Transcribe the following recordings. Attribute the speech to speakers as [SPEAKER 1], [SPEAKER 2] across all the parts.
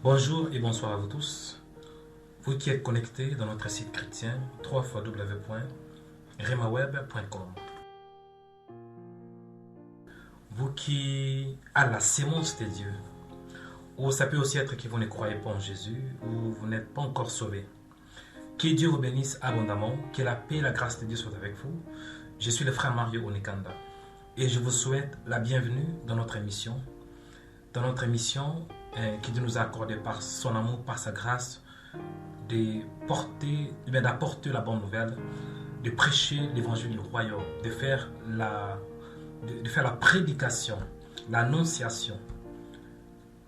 [SPEAKER 1] Bonjour et bonsoir à vous tous. Vous qui êtes connectés dans notre site chrétien www.remaweb.com. Vous qui avez la sémence de Dieu, ou ça peut aussi être que vous ne croyez pas en Jésus, ou vous n'êtes pas encore sauvé. Que Dieu vous bénisse abondamment, que la paix et la grâce de Dieu soient avec vous. Je suis le frère Mario Onikanda et je vous souhaite la bienvenue dans notre émission. Dans notre émission qui Dieu nous a accordé par son amour, par sa grâce, d'apporter la bonne nouvelle, de prêcher l'évangile du royaume, de faire la prédication, l'annonciation,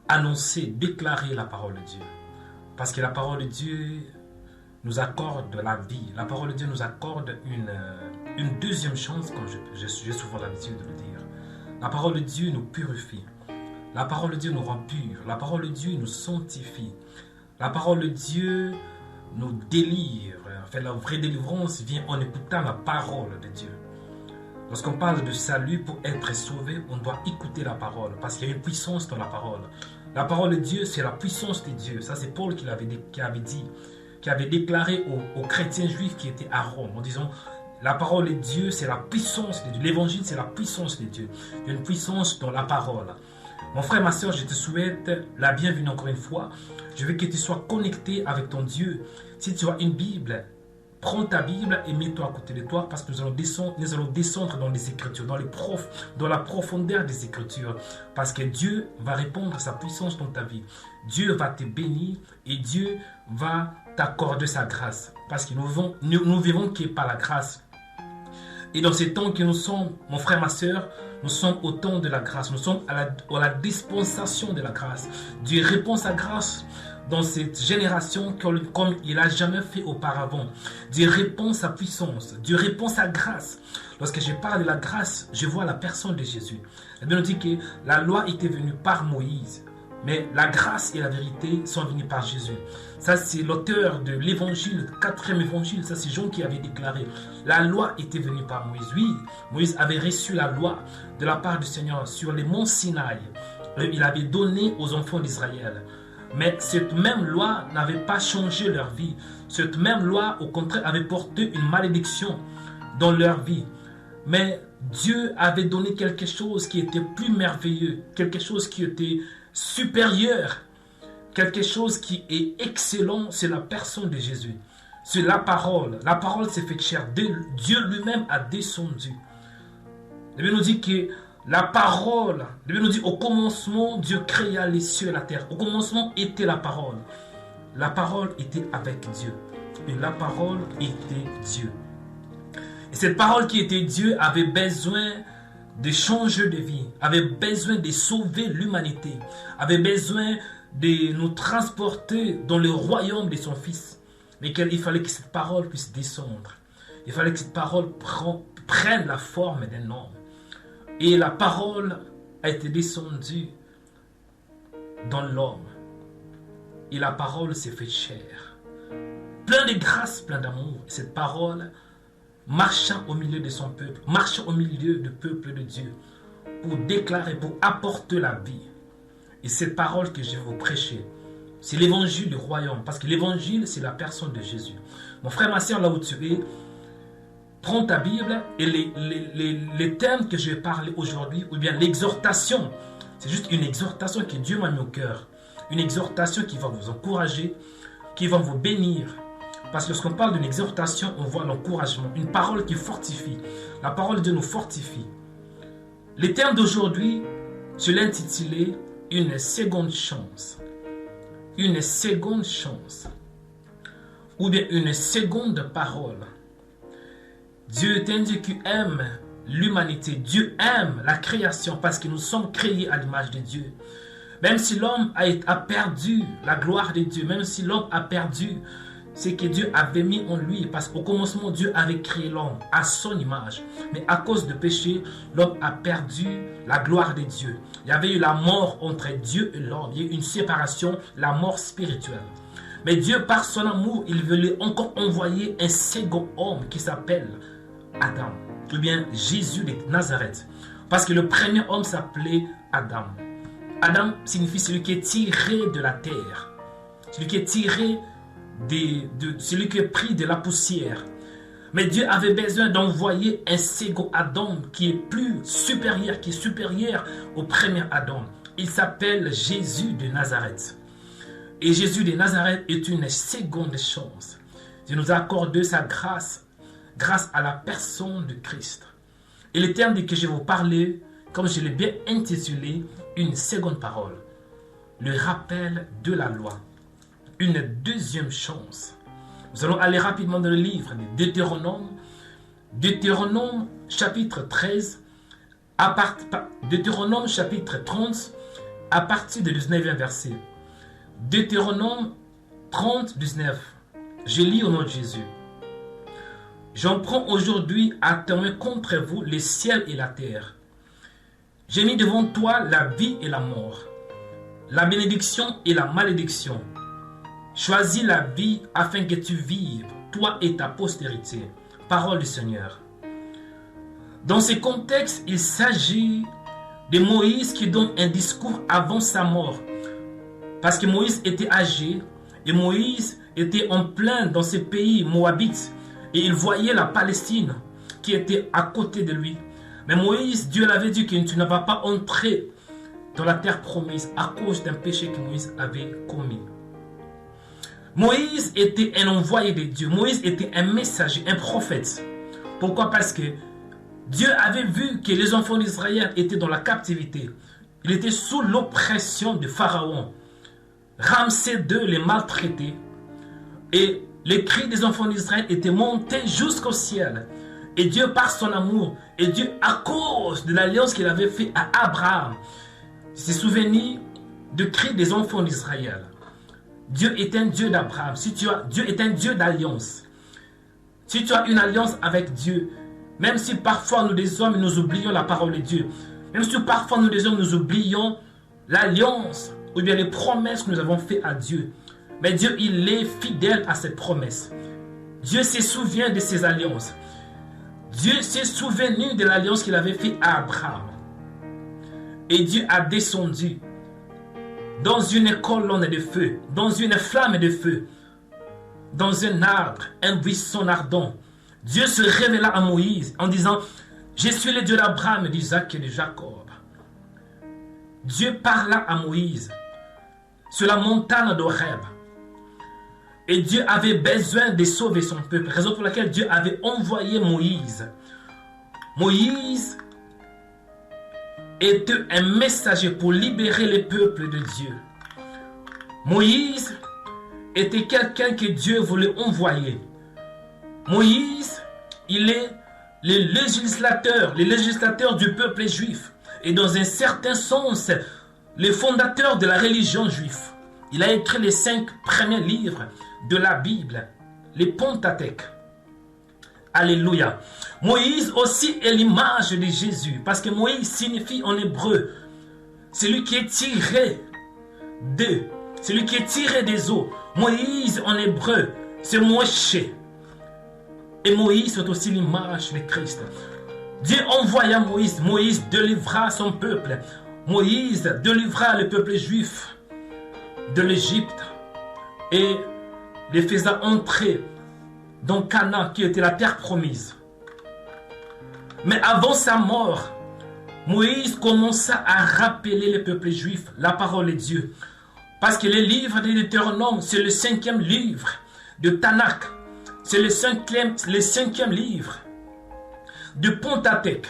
[SPEAKER 1] annoncer, déclarer la parole de Dieu. Parce que la parole de Dieu nous accorde la vie. La parole de Dieu nous accorde une deuxième chance, comme j'ai souvent l'habitude de le dire. La parole de Dieu nous purifie. La parole de Dieu nous rend purs. La parole de Dieu nous sanctifie. La parole de Dieu nous délivre. En fait, la vraie délivrance vient en écoutant la parole de Dieu. Lorsqu'on parle de salut, pour être sauvé, on doit écouter la parole. Parce qu'il y a une puissance dans la parole. La parole de Dieu, c'est la puissance de Dieu. Ça, c'est Paul qui avait déclaré aux chrétiens juifs qui étaient à Rome, en disant: la parole de Dieu, c'est la puissance de Dieu. L'évangile, c'est la puissance de Dieu. Il y a une puissance dans la parole. Mon frère, ma soeur, je te souhaite la bienvenue encore une fois. Je veux que tu sois connecté avec ton Dieu. Si tu as une Bible, prends ta Bible et mets-toi à côté de toi, parce que nous allons descendre dans les Écritures, dans la profondeur des Écritures. Parce que Dieu va répondre à sa puissance dans ta vie. Dieu va te bénir et Dieu va t'accorder sa grâce. Parce que nous vivons que par la grâce. Et dans ces temps que nous sommes, mon frère, ma soeur, nous sommes au temps de la grâce. Nous sommes à la dispensation de la grâce. Dieu répond sa grâce dans cette génération comme il n'a jamais fait auparavant. Dieu répond sa puissance. Dieu répond sa grâce. Lorsque je parle de la grâce, je vois la personne de Jésus. La Bible nous dit que la loi était venue par Moïse. Mais la grâce et la vérité sont venues par Jésus. Ça, c'est l'auteur de l'évangile, le 4e évangile. Ça, c'est Jean qui avait déclaré. La loi était venue par Moïse. Oui, Moïse avait reçu la loi de la part du Seigneur sur les monts Sinaï. Il avait donné aux enfants d'Israël. Mais cette même loi n'avait pas changé leur vie. Cette même loi, au contraire, avait porté une malédiction dans leur vie. Mais Dieu avait donné quelque chose qui était plus merveilleux, quelque chose qui était supérieur, quelque chose qui est excellent. C'est la personne de Jésus, c'est la parole. La parole s'est faite chair. Dieu lui-même a descendu. La Bible nous dit que la parole, la Bible nous dit: au commencement Dieu créa les cieux et la terre. Au commencement était la parole. La parole était avec Dieu et la parole était Dieu. Et cette parole qui était Dieu avait besoin de changer de vie, avait besoin de sauver l'humanité, avait besoin de nous transporter dans le royaume de son Fils. Mais il fallait que cette parole puisse descendre. Il fallait que cette parole prenne la forme d'un homme. Et la parole a été descendue dans l'homme. Et la parole s'est fait chair. Plein de grâce, plein d'amour. Cette parole marchant au milieu de son peuple, marchant au milieu du peuple de Dieu, pour déclarer, pour apporter la vie. Et cette parole que je vais vous prêcher, c'est l'évangile du royaume, parce que l'évangile, c'est la personne de Jésus. Mon frère, ma soeur, là où tu es, prends ta Bible et les thèmes que je vais parler aujourd'hui, ou bien l'exhortation, c'est juste une exhortation que Dieu m'a mis au cœur, une exhortation qui va vous encourager, qui va vous bénir. Parce que lorsqu'on parle d'une exhortation, on voit l'encouragement, une parole qui fortifie. La parole de Dieu nous fortifie. Le thème d'aujourd'hui, je l'ai intitulé « Une seconde chance ». Une seconde chance. Ou bien une seconde parole. Dieu t'indique qu'il aime l'humanité. Dieu aime la création parce que nous sommes créés à l'image de Dieu. Même si l'homme a perdu la gloire de Dieu, même si l'homme a perdu ce que Dieu avait mis en lui, parce qu'au commencement, Dieu avait créé l'homme à son image. Mais à cause du péché, l'homme a perdu la gloire de Dieu. Il y avait eu la mort entre Dieu et l'homme. Il y a eu une séparation, la mort spirituelle. Mais Dieu, par son amour, il voulait encore envoyer un second homme qui s'appelle Adam, ou bien Jésus de Nazareth. Parce que le premier homme s'appelait Adam. Adam signifie celui qui est tiré de la terre. Celui qui est tiré celui qui est pris de la poussière. Mais Dieu avait besoin d'envoyer un second Adam qui est plus supérieur, qui est supérieur au premier Adam. Il s'appelle Jésus de Nazareth. Et Jésus de Nazareth est une seconde chance. Dieu nous a accordé sa grâce grâce à la personne de Christ. Et le terme que je vais vous parler, comme je l'ai bien intitulé, une seconde parole. Le rappel de la loi. Une deuxième chance. Nous allons aller rapidement dans le livre de Deutéronome. Deutéronome chapitre 13, Deutéronome chapitre 30, à partir du 19e verset. Deutéronome 30, 19. Je lis au nom de Jésus. J'en prends aujourd'hui à témoin contre vous les ciels et la terre. J'ai mis devant toi la vie et la mort, la bénédiction et la malédiction. Choisis la vie afin que tu vives, toi et ta postérité. Parole du Seigneur. Dans ce contexte, il s'agit de Moïse qui donne un discours avant sa mort. Parce que Moïse était âgé et Moïse était en plein dans ce pays moabite et il voyait la Palestine qui était à côté de lui. Mais Moïse, Dieu l'avait dit que tu ne vas pas entrer dans la terre promise à cause d'un péché que Moïse avait commis. Moïse était un envoyé de Dieu. Moïse était un messager, un prophète. Pourquoi? Parce que Dieu avait vu que les enfants d'Israël étaient dans la captivité. Ils étaient sous l'oppression de Pharaon. Ramsès II les maltraitait. Et les cris des enfants d'Israël étaient montés jusqu'au ciel. Et Dieu, par son amour, et Dieu, à cause de l'alliance qu'il avait faite à Abraham, s'est souvenu du cri des enfants d'Israël. Dieu est un Dieu d'Abraham. Dieu est un Dieu d'alliance. Si tu as une alliance avec Dieu, même si parfois nous les hommes nous oublions la parole de Dieu, même si parfois nous les hommes nous oublions l'alliance ou bien les promesses que nous avons faites à Dieu, mais Dieu, il est fidèle à cette promesse. Dieu se souvient de ses alliances. Dieu s'est souvenu de l'alliance qu'il avait faite à Abraham. Et Dieu a descendu dans une colonne de feu, dans une flamme de feu, dans un arbre, un buisson ardent. Dieu se révéla à Moïse en disant, je suis le Dieu d'Abraham, d'Isaac et de Jacob. Dieu parla à Moïse sur la montagne d'Horeb. Et Dieu avait besoin de sauver son peuple, raison pour laquelle Dieu avait envoyé Moïse. Moïse était un messager pour libérer le peuple de Dieu. Moïse était quelqu'un que Dieu voulait envoyer. Moïse, il est le législateur du peuple juif. Et dans un certain sens, le fondateur de la religion juive. Il a écrit les 5 premiers livres de la Bible, les Pentateuque. Alléluia. Moïse aussi est l'image de Jésus, parce que Moïse signifie en hébreu celui qui est tiré de, celui qui est tiré des eaux. Moïse en hébreu, c'est Moshe. Et Moïse est aussi l'image de Christ. Dieu envoya Moïse. Moïse délivra son peuple. Moïse délivra le peuple juif de l'Égypte et les faisant entrer dans Canaan, qui était la terre promise. Mais avant sa mort, Moïse commença à rappeler le peuple juif la parole de Dieu. Parce que le livre de Deutéronome, c'est le 5e livre de Tanakh. C'est le 5e livre de Pentateuque.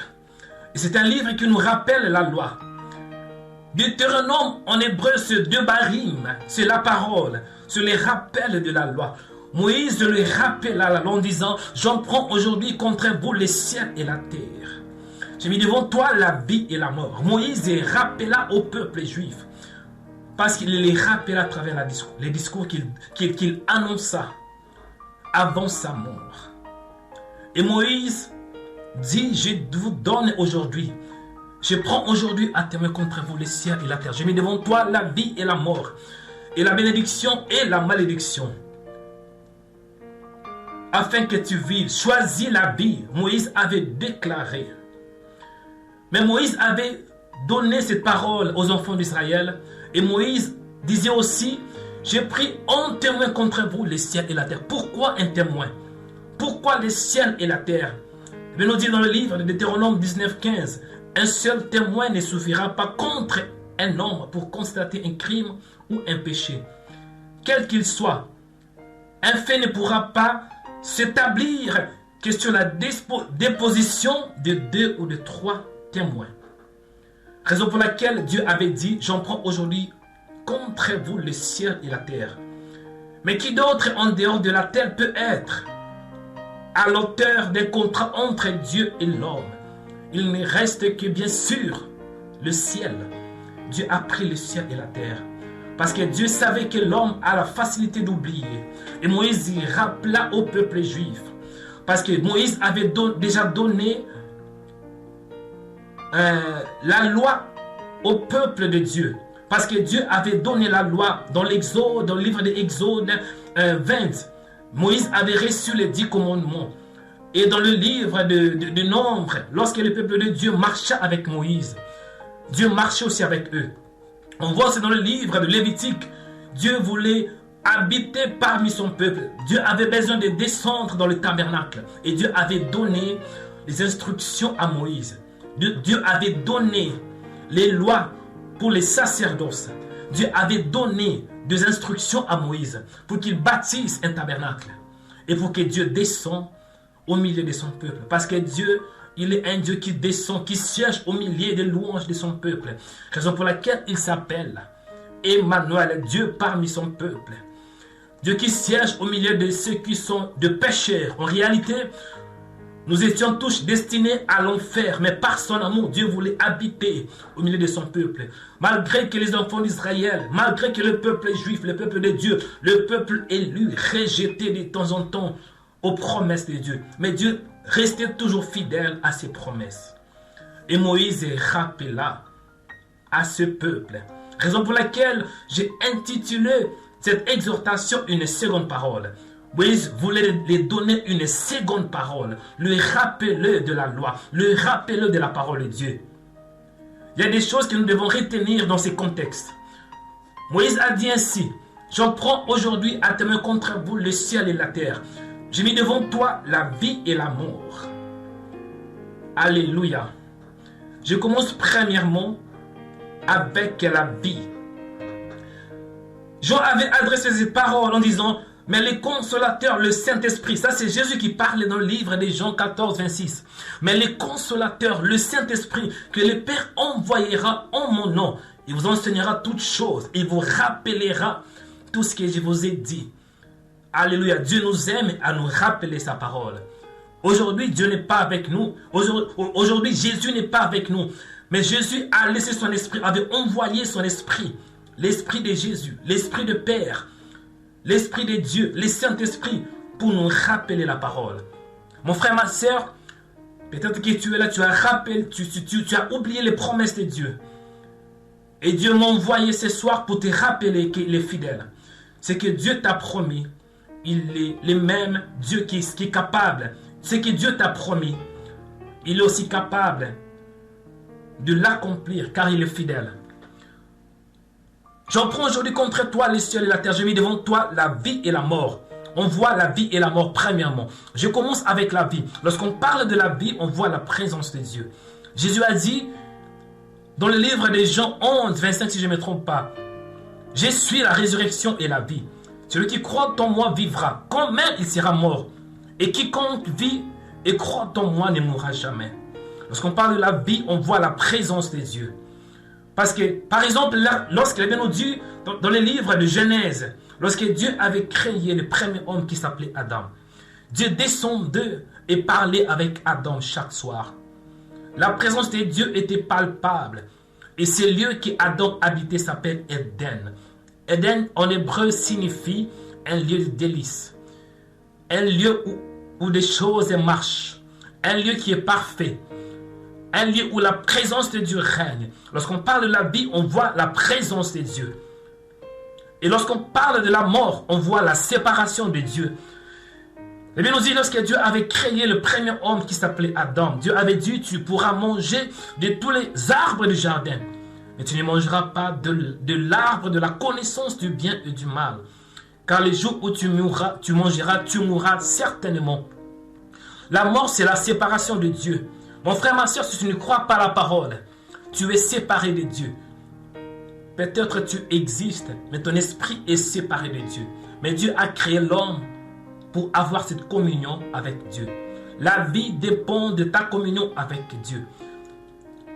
[SPEAKER 1] Et c'est un livre qui nous rappelle la loi. Deutéronome en hébreu, c'est Devarim, c'est la parole, c'est le rappel de la loi. Moïse le rappela la loi en disant, j'en prends aujourd'hui contre vous les ciels et la terre. J'ai mis devant toi la vie et la mort. Moïse les rappela au peuple juif. Parce qu'il les rappela à travers les discours qu'il annonça avant sa mort. Et Moïse dit, je vous donne aujourd'hui, je prends aujourd'hui à témoin contre vous les ciels et la terre. J'ai mis devant toi la vie et la mort, et la bénédiction et la malédiction. Afin que tu vives, choisis la vie. Moïse avait déclaré. Mais Moïse avait donné cette parole aux enfants d'Israël. Et Moïse disait aussi, j'ai pris un témoin contre vous, les ciels et la terre. Pourquoi un témoin? Pourquoi les ciels et la terre? Il nous dit dans le livre de Deutéronome 19:15, un seul témoin ne suffira pas contre un homme pour constater un crime ou un péché. Quel qu'il soit, un fait ne pourra pas s'établir que sur la déposition de 2 ou de 3 témoins. Raison pour laquelle Dieu avait dit, j'en prends aujourd'hui contre vous le ciel et la terre. Mais qui d'autre en dehors de la terre peut être à l'auteur d'un contrat entre Dieu et l'homme? Il ne reste que bien sûr le ciel. Dieu a pris le ciel et la terre. Parce que Dieu savait que l'homme a la facilité d'oublier. Et Moïse y rappela au peuple juif. Parce que Moïse avait déjà donné la loi au peuple de Dieu. Parce que Dieu avait donné la loi dans l'Exode, dans le livre de Exode 20. Moïse avait reçu les 10 commandements. Et dans le livre de Nombre, lorsque le peuple de Dieu marcha avec Moïse, Dieu marchait aussi avec eux. On voit, c'est dans le livre de Lévitique, Dieu voulait habiter parmi son peuple. Dieu avait besoin de descendre dans le tabernacle. Et Dieu avait donné les instructions à Moïse. Dieu avait donné les lois pour les sacerdoces. Dieu avait donné des instructions à Moïse pour qu'il bâtisse un tabernacle. Et pour que Dieu descende au milieu de son peuple. Parce que Dieu, il est un Dieu qui descend, qui siège au milieu des louanges de son peuple. Raison pour laquelle il s'appelle Emmanuel, Dieu parmi son peuple. Dieu qui siège au milieu de ceux qui sont de pécheurs. En réalité, nous étions tous destinés à l'enfer, mais par son amour, Dieu voulait habiter au milieu de son peuple. Malgré que les enfants d'Israël, malgré que le peuple juif, le peuple de Dieu, le peuple élu, rejeté de temps en temps aux promesses de Dieu. Mais Dieu restait toujours fidèle à ses promesses. Et Moïse rappela à ce peuple. Raison pour laquelle j'ai intitulé cette exhortation une seconde parole. Moïse voulait lui donner une seconde parole, lui rappeler de la loi, lui rappeler de la parole de Dieu. Il y a des choses que nous devons retenir dans ces contextes. Moïse a dit ainsi, j'en prends aujourd'hui à témoin contre vous le ciel et la terre. J'ai mis devant toi la vie et la mort. Alléluia. Je commence premièrement avec la vie. Jean avait adressé ces paroles en disant, mais le consolateur, le Saint-Esprit, ça c'est Jésus qui parlait dans le livre de Jean 14, 26. Mais le consolateur, le Saint-Esprit, que le Père envoyera en mon nom, il vous enseignera toutes choses, il vous rappellera tout ce que je vous ai dit. Alléluia, Dieu nous aime à nous rappeler sa parole. Aujourd'hui, Dieu n'est pas avec nous. Aujourd'hui, Jésus n'est pas avec nous. Mais Jésus a laissé son esprit, avait envoyé son esprit. L'esprit de Jésus, l'esprit de Père, l'esprit de Dieu, le Saint-Esprit, pour nous rappeler la parole. Mon frère, ma soeur, peut-être que tu es là, tu as oublié les promesses de Dieu. Et Dieu m'a envoyé ce soir pour te rappeler qu'il est fidèle. C'est que Dieu t'a promis. Il est le même Dieu qui est capable. Ce que Dieu t'a promis, il est aussi capable de l'accomplir car il est fidèle. J'en prends aujourd'hui contre toi les cieux et la terre. J'ai mis devant toi la vie et la mort. On voit la vie et la mort premièrement. Je commence avec la vie. Lorsqu'on parle de la vie, on voit la présence de Dieu. Jésus a dit dans le livre de Jean 11, 25 si je ne me trompe pas, je suis la résurrection et la vie. Celui qui croit en moi vivra, quand même il sera mort. Et quiconque vit et croit en moi ne mourra jamais. Lorsqu'on parle de la vie, on voit la présence de Dieu. Parce que, par exemple, lorsqu'il est nous dit dans les livres de Genèse, lorsque Dieu avait créé le premier homme qui s'appelait Adam, Dieu descendait et parlait avec Adam chaque soir. La présence de Dieu était palpable. Et ce lieu que Adam habitait s'appelle Éden. Éden en hébreu signifie un lieu de délice. Un lieu où des choses marchent. Un lieu qui est parfait. Un lieu où la présence de Dieu règne. Lorsqu'on parle de la vie, on voit la présence de Dieu. Et lorsqu'on parle de la mort, on voit la séparation de Dieu. La Bible nous dit, lorsque Dieu avait créé le premier homme qui s'appelait Adam, Dieu avait dit, tu pourras manger de tous les arbres du jardin, mais tu ne mangeras pas de l'arbre de la connaissance du bien et du mal. Car les jours où tu mourras certainement. La mort, c'est la séparation de Dieu. Mon frère, ma soeur, si tu ne crois pas la parole, tu es séparé de Dieu. Peut-être tu existes, mais ton esprit est séparé de Dieu. Mais Dieu a créé l'homme pour avoir cette communion avec Dieu. La vie dépend de ta communion avec Dieu.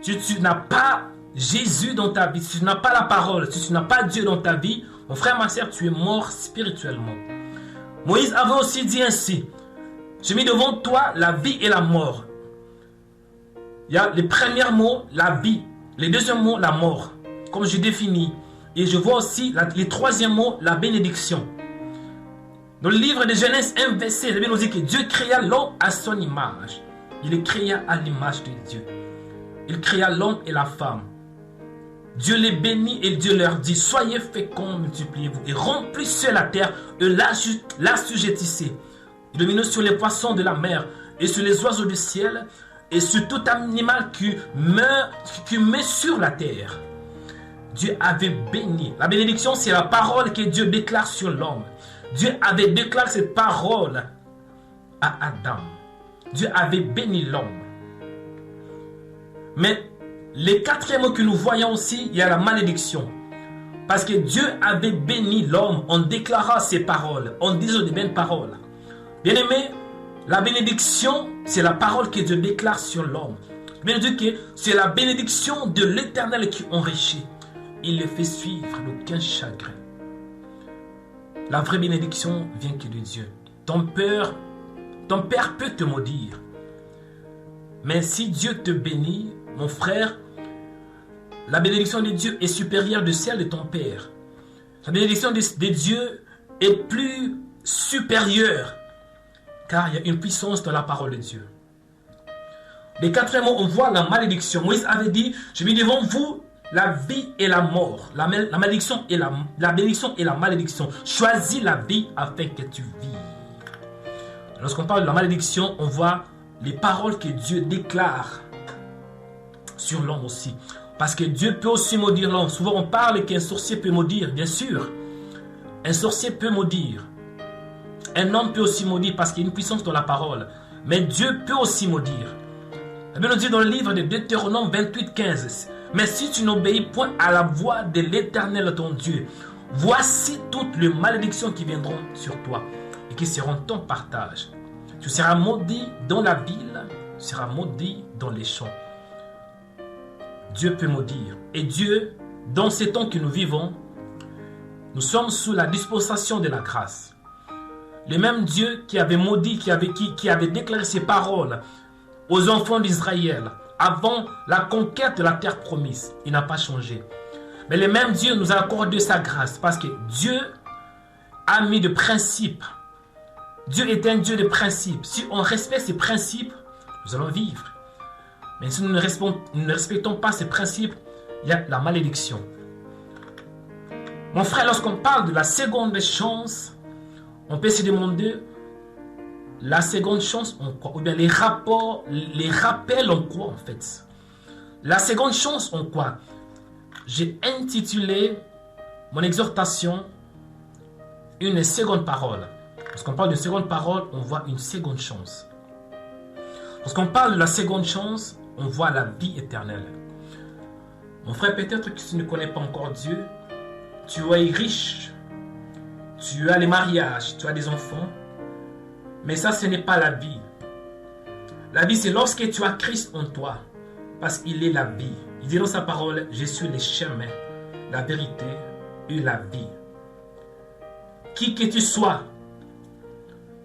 [SPEAKER 1] Si tu n'as pas Jésus dans ta vie, si tu n'as pas la parole, si tu n'as pas Dieu dans ta vie, mon frère, ma soeur, tu es mort spirituellement. Moïse avait aussi dit ainsi, j'ai mis devant toi la vie et la mort. Il y a les premiers mots, la vie. Les deuxièmes mots, la mort. Comme je définis. Et je vois aussi les troisièmes mots, la bénédiction. Dans le livre de Genèse 1, verset, la Bible nous dit que Dieu créa l'homme à son image. Il les créa à l'image de Dieu. Il créa l'homme et la femme. Dieu les bénit et Dieu leur dit, soyez féconds, multipliez-vous et remplissez la terre et l'assujettissez. Il domine sur les poissons de la mer et sur les oiseaux du ciel et sur tout animal qui met sur la terre. Dieu avait béni. La bénédiction, c'est la parole que Dieu déclare sur l'homme. Dieu avait déclaré cette parole à Adam. Dieu avait béni l'homme. Mais les quatrième mot que nous voyons aussi, il y a la malédiction. Parce que Dieu avait béni l'homme en déclarant ses paroles, en disant de belles paroles. Bien-aimé, la bénédiction, c'est la parole que Dieu déclare sur l'homme. Bien dit que c'est la bénédiction de l'Éternel qui enrichit. Il le fait suivre d'aucun chagrin. La vraie bénédiction vient que de Dieu. Ton père peut te maudire. Mais si Dieu te bénit, mon frère, la bénédiction de Dieu est supérieure de celle de ton père. La bénédiction de Dieu est plus supérieure. Car il y a une puissance dans la parole de Dieu. Les quatrième mots, on voit la malédiction. Moïse avait dit, je mets devant vous la vie et la mort. La malédiction et la bénédiction et la malédiction. Choisis la vie afin que tu vives. Lorsqu'on parle de la malédiction, on voit les paroles que Dieu déclare sur l'homme aussi. Parce que Dieu peut aussi maudire l'homme. Souvent on parle qu'un sorcier peut maudire, bien sûr. Un sorcier peut maudire. Un homme peut aussi maudire parce qu'il y a une puissance dans la parole. Mais Dieu peut aussi maudire. La Bible nous dit dans le livre de Deutéronome 28, 15. Mais si tu n'obéis point à la voix de l'Éternel ton Dieu, voici toutes les malédictions qui viendront sur toi et qui seront ton partage. Tu seras maudit dans la ville, tu seras maudit dans les champs. Dieu peut maudire. Et Dieu, dans ces temps que nous vivons, nous sommes sous la dispensation de la grâce. Le même Dieu qui avait maudit, qui avait déclaré ses paroles aux enfants d'Israël avant la conquête de la terre promise, il n'a pas changé. Mais le même Dieu nous a accordé sa grâce parce que Dieu a mis de principes. Dieu est un Dieu de principes. Si on respecte ces principes, nous allons vivre. Mais si nous ne respectons pas ces principes, il y a la malédiction. Mon frère, lorsqu'on parle de la seconde chance, on peut se demander la seconde chance en quoi? Ou bien les rappels en quoi en fait? La seconde chance en quoi? J'ai intitulé mon exhortation une seconde parole. Lorsqu'on parle de seconde parole, on voit une seconde chance. Lorsqu'on parle de la seconde chance, on voit la vie éternelle. Mon frère, peut-être que tu ne connais pas encore Dieu, tu es riche, tu as les mariages, tu as des enfants, mais ça, ce n'est pas la vie. La vie, c'est lorsque tu as Christ en toi, parce qu'il est la vie. Il dit dans sa parole, je suis le chemin, la vérité et la vie. Qui que tu sois,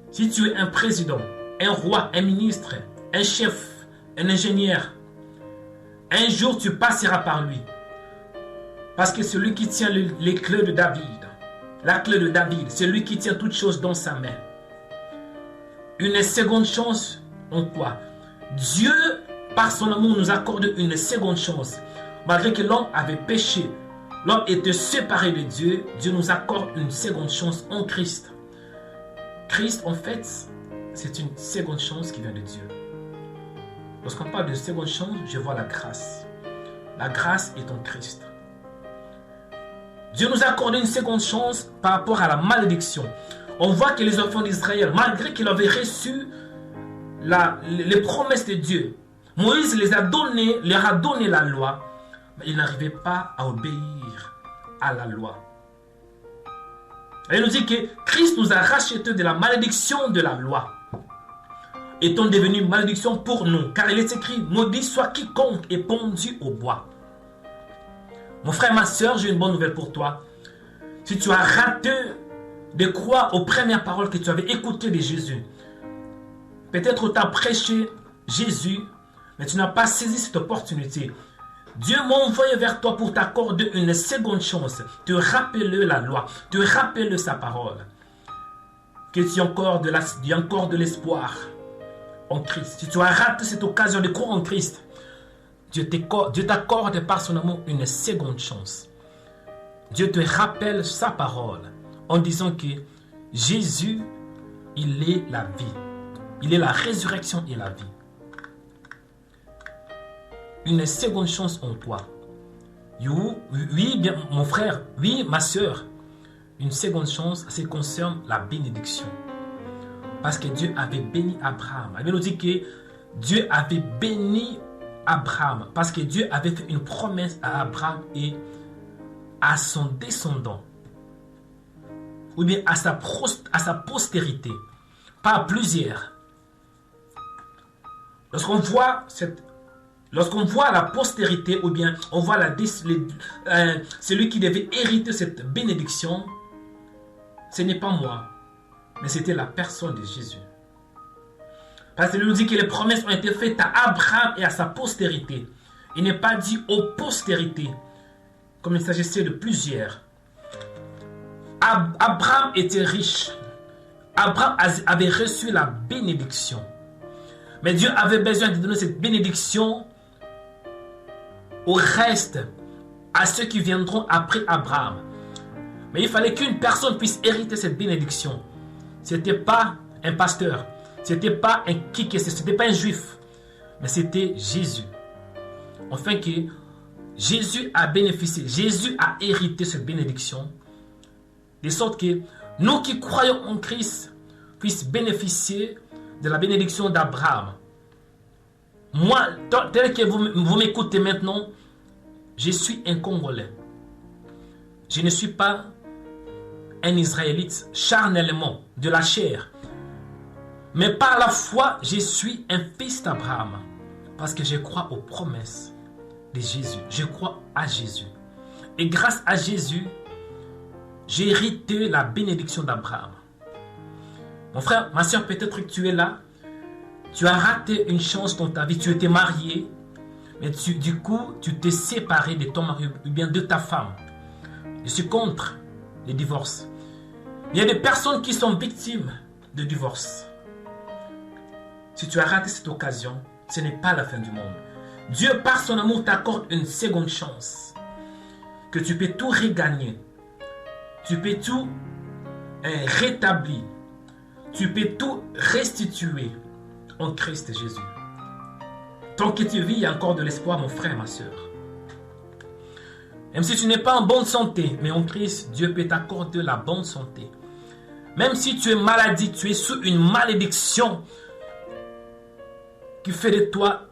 [SPEAKER 1] si tu es un président, un roi, un ministre, un chef, un ingénieur, un jour tu passeras par lui. Parce que celui qui tient les clés de David, la clé de David, c'est lui qui tient toutes choses dans sa main. Une seconde chance en quoi? Dieu, par son amour, nous accorde une seconde chance. Malgré que l'homme avait péché, l'homme était séparé de Dieu, Dieu nous accorde une seconde chance en Christ. Christ, en fait, c'est une seconde chance qui vient de Dieu. Lorsqu'on parle de seconde chance, je vois la grâce. La grâce est en Christ. Dieu nous a accordé une seconde chance par rapport à la malédiction. On voit que les enfants d'Israël, malgré qu'ils avaient reçu les promesses de Dieu, Moïse leur a donné la loi, mais ils n'arrivaient pas à obéir à la loi. Et il nous dit que Christ nous a rachetés de la malédiction de la loi, étant devenu malédiction pour nous, car il est écrit, maudit soit quiconque est pendu au bois. Mon frère, ma soeur, j'ai une bonne nouvelle pour toi. Si tu as raté de croire aux premières paroles que tu avais écoutées de Jésus, peut-être tu as prêché Jésus, mais tu n'as pas saisi cette opportunité. Dieu m'a envoyé vers toi pour t'accorder une seconde chance, te rappeler la loi, te rappeler sa parole. Que tu as encore de l'espoir en Christ. Si tu as raté cette occasion de croire en Christ, Dieu t'accorde par son amour une seconde chance. Dieu te rappelle sa parole en disant que Jésus, il est la vie. Il est la résurrection et la vie. Une seconde chance en toi. Oui, bien, mon frère, oui, ma soeur. Une seconde chance, ça concerne la bénédiction. Parce que Dieu avait béni Abraham. Il nous dit que Dieu avait béni Abraham. Parce que Dieu avait fait une promesse à Abraham et à son descendant. Ou bien à sa postérité. Pas à plusieurs. Lorsqu'on voit la postérité, ou bien on voit celui qui devait hériter cette bénédiction, ce n'est pas moi, mais c'était la personne de Jésus. Parce qu'il nous dit que les promesses ont été faites à Abraham et à sa postérité. Il n'est pas dit aux postérités, comme il s'agissait de plusieurs. Abraham était riche. Abraham avait reçu la bénédiction. Mais Dieu avait besoin de donner cette bénédiction au reste, à ceux qui viendront après Abraham. Mais il fallait qu'une personne puisse hériter cette bénédiction. Ce n'était pas un pasteur, ce n'était pas un ce n'était pas un juif, mais c'était Jésus. Enfin que Jésus a bénéficié, Jésus a hérité cette bénédiction, de sorte que nous qui croyons en Christ puissent bénéficier de la bénédiction d'Abraham. Moi, tel que vous m'écoutez maintenant, je suis un Congolais. Je ne suis pas un Israélite charnellement, de la chair. Mais par la foi, je suis un fils d'Abraham. Parce que je crois aux promesses de Jésus. Je crois à Jésus. Et grâce à Jésus, j'ai hérité la bénédiction d'Abraham. Mon frère, ma soeur, peut-être que tu es là. Tu as raté une chance dans ta vie. Tu étais marié. Mais du coup, tu t'es séparé de ton mari ou bien de ta femme. Je suis contre les divorces. Il y a des personnes qui sont victimes de divorce. Si tu as raté cette occasion, ce n'est pas la fin du monde. Dieu, par son amour, t'accorde une seconde chance. Que tu peux tout regagner. Tu peux tout rétablir. Tu peux tout restituer en Christ Jésus. Tant que tu vis, il y a encore de l'espoir, mon frère, ma soeur. Même si tu n'es pas en bonne santé, mais en Christ, Dieu peut t'accorder la bonne santé. Même si tu es maladie, tu es sous une malédiction qui fait de toi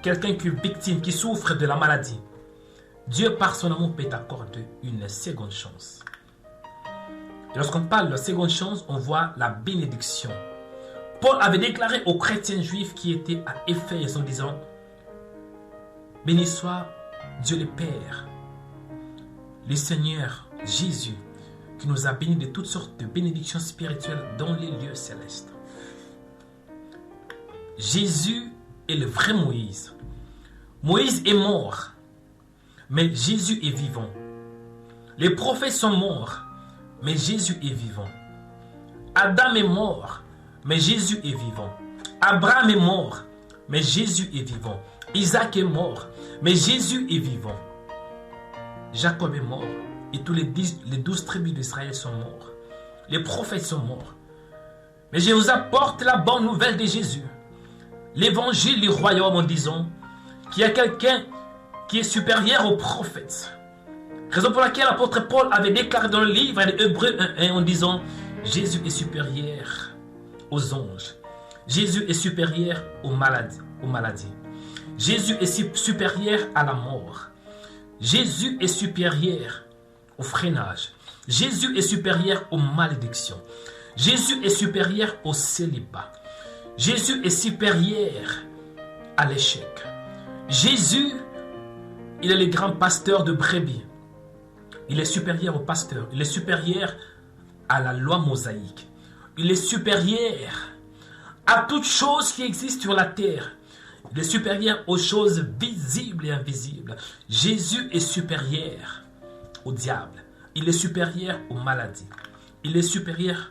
[SPEAKER 1] quelqu'un qui est victime, qui souffre de la maladie. Dieu, par son amour, peut t'accorder une seconde chance. Et lorsqu'on parle de seconde chance, on voit la bénédiction. Paul avait déclaré aux chrétiens juifs qui étaient à Éphèse en disant: béni soit Dieu le Père, le Seigneur Jésus, qui nous a bénis de toutes sortes de bénédictions spirituelles dans les lieux célestes. Jésus est le vrai Moïse. Moïse est mort, mais Jésus est vivant. Les prophètes sont morts, mais Jésus est vivant. Adam est mort, mais Jésus est vivant. Abraham est mort, mais Jésus est vivant. Isaac est mort, mais Jésus est vivant. Jacob est mort, et tous les 12 tribus d'Israël sont morts. Les prophètes sont morts. Mais je vous apporte la bonne nouvelle de Jésus. L'évangile du royaume en disant qu'il y a quelqu'un qui est supérieur aux prophètes. Raison pour laquelle l'apôtre Paul avait déclaré dans le livre de Hébreux 1 en disant Jésus est supérieur aux anges. Jésus est supérieur aux maladies. Jésus est supérieur à la mort. Jésus est supérieur au freinage. Jésus est supérieur aux malédictions. Jésus est supérieur au célibat. Jésus est supérieur à l'échec. Jésus, il est le grand pasteur de brebis. Il est supérieur au pasteur. Il est supérieur à la loi mosaïque. Il est supérieur à toute chose qui existe sur la terre. Il est supérieur aux choses visibles et invisibles. Jésus est supérieur au diable. Il est supérieur aux maladies. Il est supérieur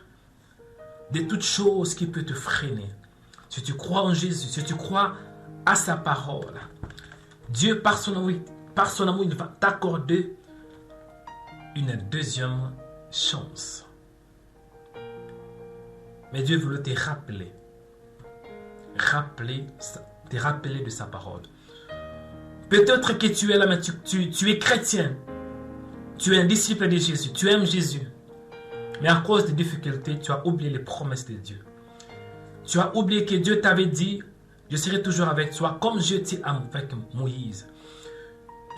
[SPEAKER 1] de toute chose qui peut te freiner. Si tu crois en Jésus, si tu crois à sa parole, Dieu, par son amour, il va t'accorder une deuxième chance. Mais Dieu veut te rappeler. Te rappeler de sa parole. Peut-être que tu es là, mais tu es chrétien. Tu es un disciple de Jésus. Tu aimes Jésus. Mais à cause des difficultés, tu as oublié les promesses de Dieu. Tu as oublié que Dieu t'avait dit, je serai toujours avec toi, comme je t'ai avec Moïse.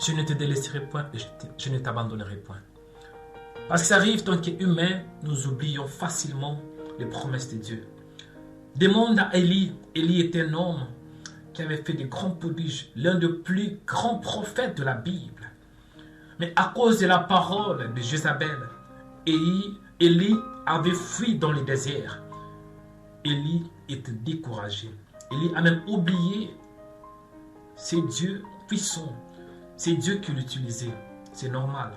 [SPEAKER 1] Je ne te délaisserai point et je ne t'abandonnerai point. Parce que ça arrive, tant qu'humains, nous oublions facilement les promesses de Dieu. Demande à Élie. Élie était un homme qui avait fait des grands prodiges, l'un des plus grands prophètes de la Bible. Mais à cause de la parole de Jézabel, Élie avait fui dans le désert. Élie était découragé. Élie a même oublié. C'est Dieu puissant. C'est Dieu qui l'utilisait. C'est normal.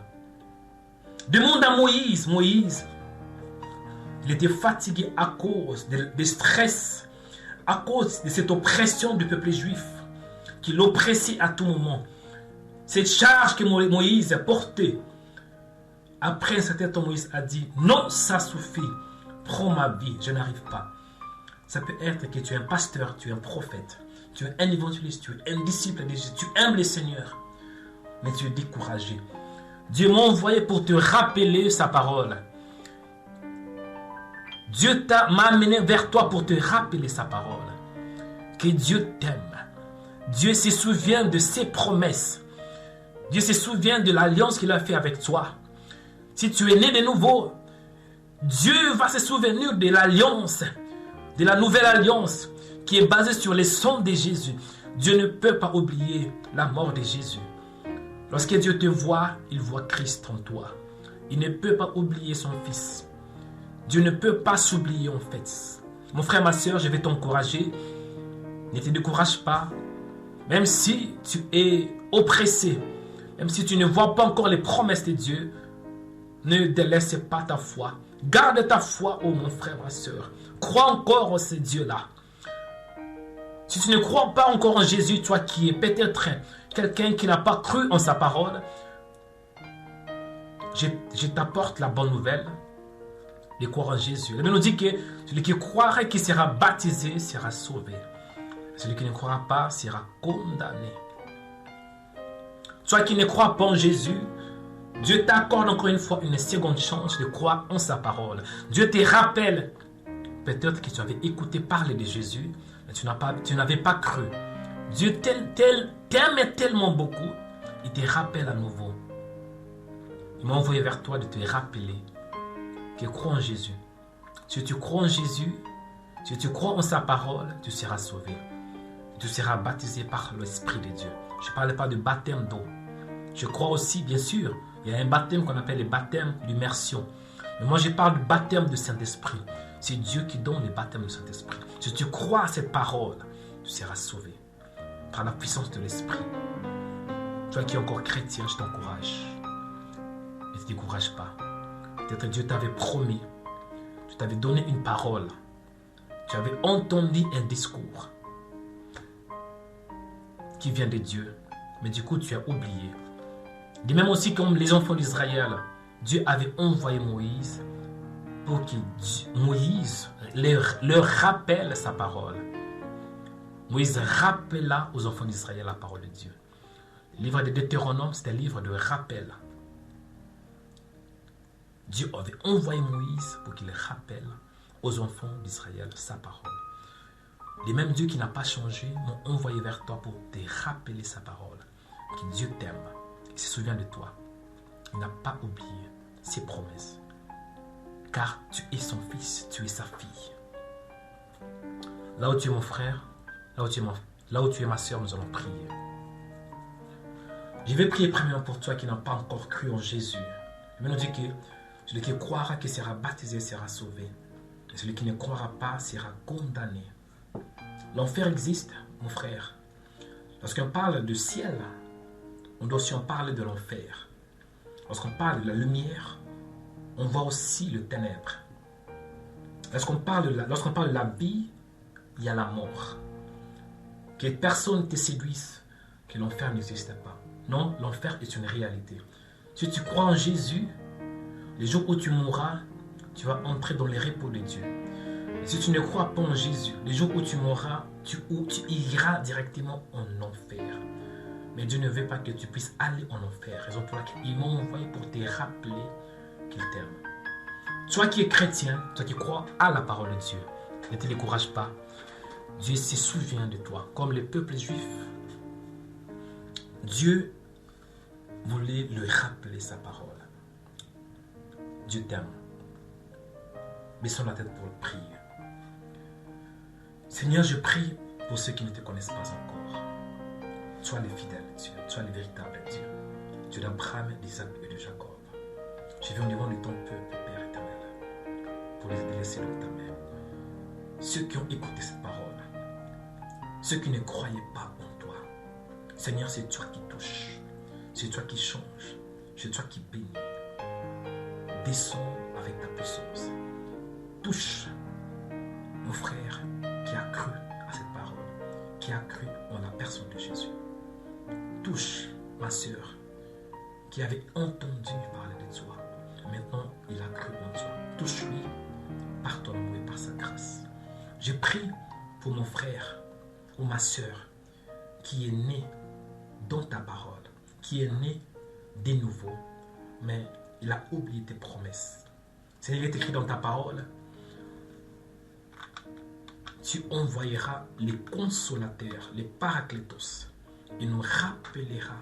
[SPEAKER 1] Demande à Moïse. Moïse, il était fatigué à cause de stress, à cause de cette oppression du peuple juif qui l'oppressait à tout moment. Cette charge que Moïse a portée. Après un certain temps, Moïse a dit, non, ça suffit. Prends ma vie, je n'arrive pas. Ça peut être que tu es un pasteur, tu es un prophète, tu es un évangéliste, tu es un disciple de Jésus, tu aimes le Seigneur, mais tu es découragé. Dieu m'a envoyé pour te rappeler sa parole. Dieu m'a amené vers toi pour te rappeler sa parole. Que Dieu t'aime. Dieu se souvient de ses promesses. Dieu se souvient de l'alliance qu'il a fait avec toi. Si tu es né de nouveau, Dieu va se souvenir de l'alliance, de la nouvelle alliance qui est basée sur le sang de Jésus. Dieu ne peut pas oublier la mort de Jésus. Lorsque Dieu te voit, il voit Christ en toi. Il ne peut pas oublier son Fils. Dieu ne peut pas s'oublier en fait. Mon frère, ma soeur, je vais t'encourager. Ne te décourage pas. Même si tu es oppressé, même si tu ne vois pas encore les promesses de Dieu, ne délaisse pas ta foi. Garde ta foi, oh mon frère, ma soeur. Crois encore en ce Dieu-là. Si tu ne crois pas encore en Jésus, toi qui es peut-être quelqu'un qui n'a pas cru en sa parole, je t'apporte la bonne nouvelle de croire en Jésus. La Bible nous dit que celui qui croira qui sera baptisé sera sauvé. Celui qui ne croira pas sera condamné. Toi qui ne crois pas en Jésus, Dieu t'accorde encore une fois une seconde chance de croire en sa parole. Dieu te rappelle, peut-être que tu avais écouté parler de Jésus, mais tu n'avais pas cru. Dieu t'aime tellement beaucoup, il te rappelle à nouveau. Il m'a envoyé vers toi de te rappeler que crois en Jésus. Si tu crois en Jésus, si tu crois en sa parole, tu seras sauvé. Tu seras baptisé par l'Esprit de Dieu. Je ne parle pas de baptême d'eau. Je crois aussi, bien sûr, il y a un baptême qu'on appelle le baptême d'immersion. Mais moi, je parle du baptême du Saint-Esprit. C'est Dieu qui donne le baptême du Saint-Esprit. Si tu crois à cette parole, tu seras sauvé par la puissance de l'Esprit. Toi qui es encore chrétien, je t'encourage. Ne te décourage pas. Peut-être Dieu t'avait promis. Tu t'avais donné une parole. Tu avais entendu un discours qui vient de Dieu. Mais du coup, tu as oublié. De même aussi comme les enfants d'Israël, Dieu avait envoyé Moïse pour que Moïse leur rappelle sa parole. Moïse rappela aux enfants d'Israël la parole de Dieu. Le livre de Deutéronome, c'est un livre de rappel. Dieu avait envoyé Moïse pour qu'il rappelle aux enfants d'Israël sa parole. Le même Dieu qui n'a pas changé m'a envoyé vers toi pour te rappeler sa parole. Que Dieu t'aime, qu'il se souvient de toi. Il n'a pas oublié ses promesses. Car tu es son fils, tu es sa fille. Là où tu es mon frère, là où tu es ma soeur, nous allons prier. Je vais prier premièrement pour toi qui n'as pas encore cru en Jésus. Mais nous dit que celui qui croira qui sera baptisé sera sauvé. Et celui qui ne croira pas sera condamné. L'enfer existe, mon frère. Lorsqu'on parle de ciel, on doit aussi en parler de l'enfer. Lorsqu'on parle de la lumière, on voit aussi le ténèbre. Lorsqu'on parle de la vie, il y a la mort. Que personne ne te séduise, que l'enfer n'existe pas. Non, l'enfer est une réalité. Si tu crois en Jésus, le jour où tu mourras, tu vas entrer dans les repos de Dieu. Et si tu ne crois pas en Jésus, le jour où tu mourras, tu iras directement en enfer. Mais Dieu ne veut pas que tu puisses aller en enfer. Raison pour laquelle il m'a envoyé pour te rappeler qu'il t'aime. Toi qui es chrétien, toi qui crois à la parole de Dieu, ne te décourage pas. Dieu se souvient de toi, comme le peuple juif. Dieu voulait lui rappeler sa parole. Dieu t'aime. Baissons la tête pour le prier. Seigneur, je prie pour ceux qui ne te connaissent pas encore. Sois le fidèle Dieu, sois le véritable Dieu. Dieu d'Abraham, d'Isaac et de Jacob. Je viens au devant de ton peuple, Père éternel, pour les laisser dans ta main. Ceux qui ont écouté cette parole, ceux qui ne croyaient pas en toi. Seigneur, c'est toi qui touches, c'est toi qui changes, c'est toi qui bénis. Descends avec ta puissance. Touche mon frère qui a cru à cette parole, qui a cru en la personne de Jésus. Touche ma sœur qui avait entendu parler de toi. Maintenant, il a cru en toi. Touche-lui par ton amour et par sa grâce. Je prie pour mon frère ou ma sœur qui est né dans ta parole, qui est né de nouveau, mais il a oublié tes promesses. Seigneur, il est écrit dans ta parole, tu envoyeras les consolateurs, les paraclétos. Il nous rappellera.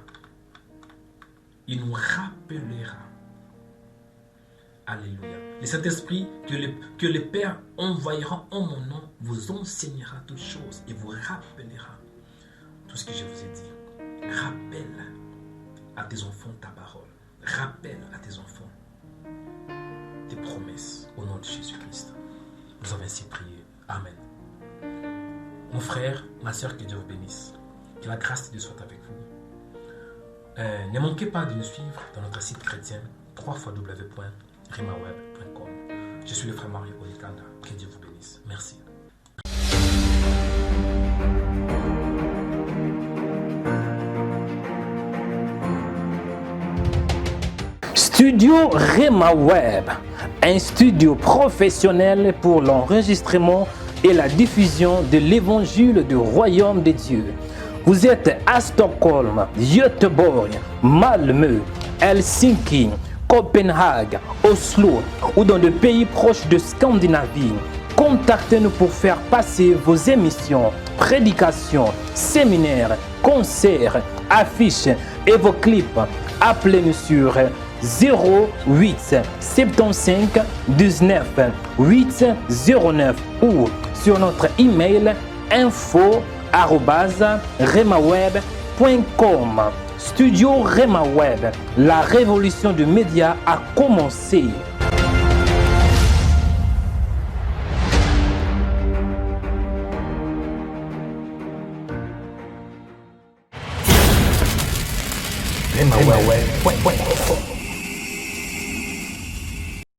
[SPEAKER 1] Alléluia. Le Saint-Esprit que le Père envoyera en mon nom vous enseignera toutes choses et vous rappellera tout ce que je vous ai dit. Rappelle à tes enfants ta parole. Rappelle à tes enfants tes promesses au nom de Jésus-Christ. Nous avons ainsi prié. Amen. Mon frère, ma soeur, que Dieu vous bénisse. Que la grâce de Dieu soit avec vous. Ne manquez pas de nous suivre dans notre site chrétien www.remaweb.com. Je suis le frère Mario Olikanda. Que Dieu vous bénisse. Merci.
[SPEAKER 2] Studio Rema Web, un studio professionnel pour l'enregistrement et la diffusion de l'évangile du royaume de Dieu. Vous êtes à Stockholm, Göteborg, Malmö, Helsinki, Copenhague, Oslo ou dans des pays proches de Scandinavie. Contactez-nous pour faire passer vos émissions, prédications, séminaires, concerts, affiches et vos clips. Appelez-nous sur 08 75 19 809 ou sur notre email info@remaweb.com. Studio Rema Web, la révolution du média a commencé. remaweb.com